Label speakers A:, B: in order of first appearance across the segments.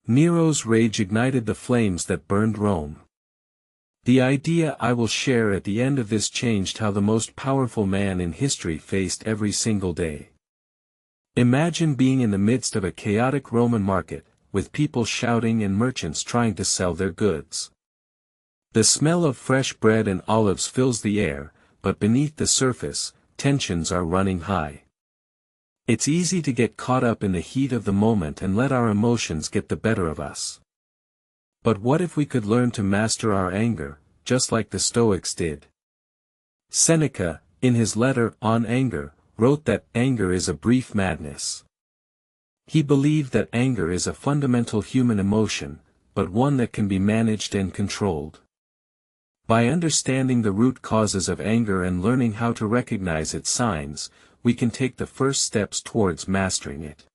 A: Nero's rage ignited the flames that burned Rome. The idea I will share at the end of this changed how the most powerful man in history faced every single day. Imagine being in the midst of a chaotic Roman market, with people shouting and merchants trying to sell their goods. The smell of fresh bread and olives fills the air, but beneath the surface, tensions are running high. It's easy to get caught up in the heat of the moment and let our emotions get the better of us. But what if we could learn to master our anger, just like the Stoics did? Seneca, in his letter On Anger, wrote that anger is a brief madness. He believed that anger is a fundamental human emotion, but one that can be managed and controlled. By understanding the root causes of anger and learning how to recognize its signs, we can take the first steps towards mastering it.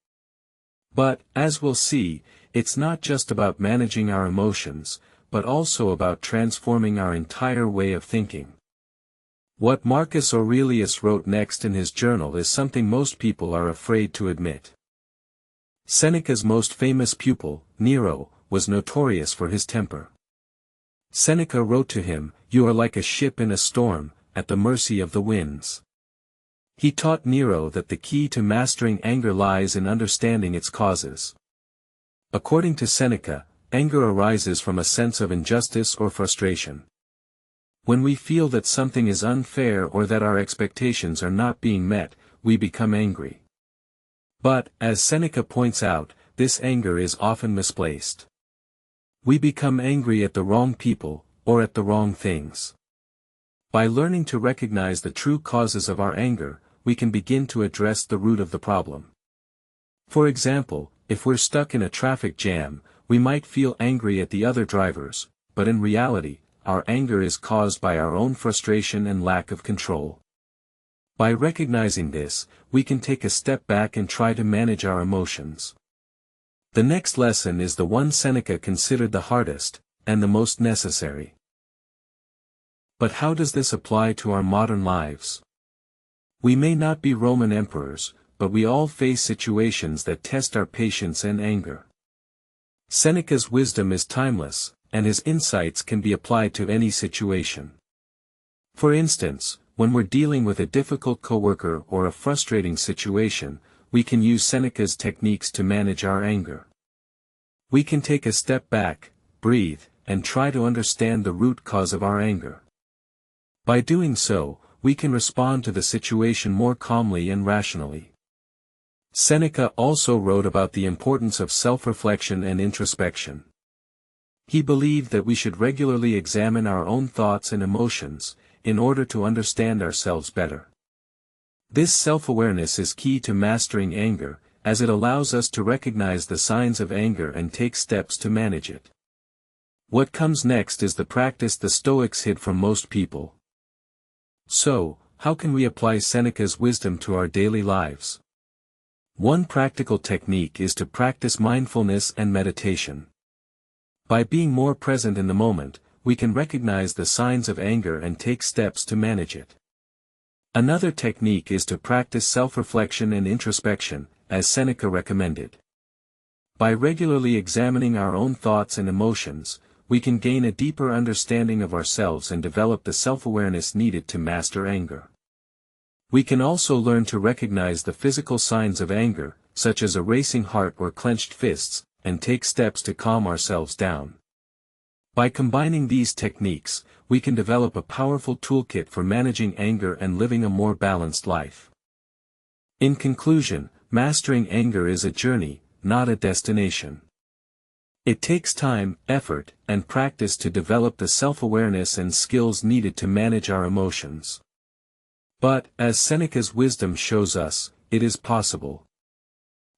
A: But, as we'll see, it's not just about managing our emotions, but also about transforming our entire way of thinking. What Marcus Aurelius wrote next in his journal is something most people are afraid to admit. Seneca's most famous pupil, Nero, was notorious for his temper. Seneca wrote to him, "You are like a ship in a storm, at the mercy of the winds." He taught Nero that the key to mastering anger lies in understanding its causes. According to Seneca, anger arises from a sense of injustice or frustration. When we feel that something is unfair or that our expectations are not being met, we become angry. But, as Seneca points out, this anger is often misplaced. We become angry at the wrong people, or at the wrong things. By learning to recognize the true causes of our anger, we can begin to address the root of the problem. For example, if we're stuck in a traffic jam, we might feel angry at the other drivers, but in reality, our anger is caused by our own frustration and lack of control. By recognizing this, we can take a step back and try to manage our emotions. The next lesson is the one Seneca considered the hardest, and the most necessary. But how does this apply to our modern lives? We may not be Roman emperors, but we all face situations that test our patience and anger. Seneca's wisdom is timeless, and his insights can be applied to any situation. For instance, when we're dealing with a difficult coworker or a frustrating situation, we can use Seneca's techniques to manage our anger. We can take a step back, breathe, and try to understand the root cause of our anger. By doing so, we can respond to the situation more calmly and rationally. Seneca also wrote about the importance of self-reflection and introspection. He believed that we should regularly examine our own thoughts and emotions, in order to understand ourselves better. This self-awareness is key to mastering anger, as it allows us to recognize the signs of anger and take steps to manage it. What comes next is the practice the Stoics hid from most people. So, how can we apply Seneca's wisdom to our daily lives? One practical technique is to practice mindfulness and meditation. By being more present in the moment, we can recognize the signs of anger and take steps to manage it. Another technique is to practice self-reflection and introspection, as Seneca recommended. By regularly examining our own thoughts and emotions, we can gain a deeper understanding of ourselves and develop the self-awareness needed to master anger. We can also learn to recognize the physical signs of anger, such as a racing heart or clenched fists, and take steps to calm ourselves down. By combining these techniques, we can develop a powerful toolkit for managing anger and living a more balanced life. In conclusion, mastering anger is a journey, not a destination. It takes time, effort, and practice to develop the self-awareness and skills needed to manage our emotions. But, as Seneca's wisdom shows us, it is possible.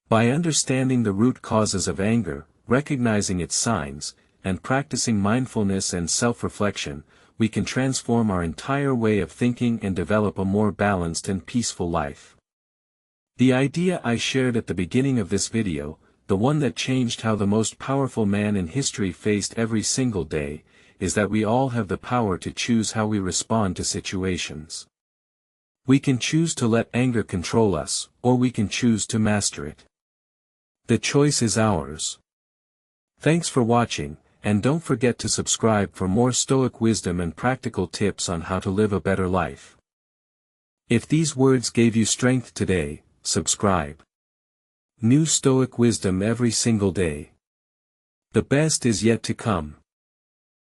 A: By understanding the root causes of anger, recognizing its signs, and practicing mindfulness and self-reflection, we can transform our entire way of thinking and develop a more balanced and peaceful life. The idea I shared at the beginning of this video, the one that changed how the most powerful man in history faced every single day, is that we all have the power to choose how we respond to situations. We can choose to let anger control us, or we can choose to master it. The choice is ours. Thanks for watching, and don't forget to subscribe for more Stoic wisdom and practical tips on how to live a better life. If these words gave you strength today, subscribe. New Stoic wisdom every single day. The best is yet to come.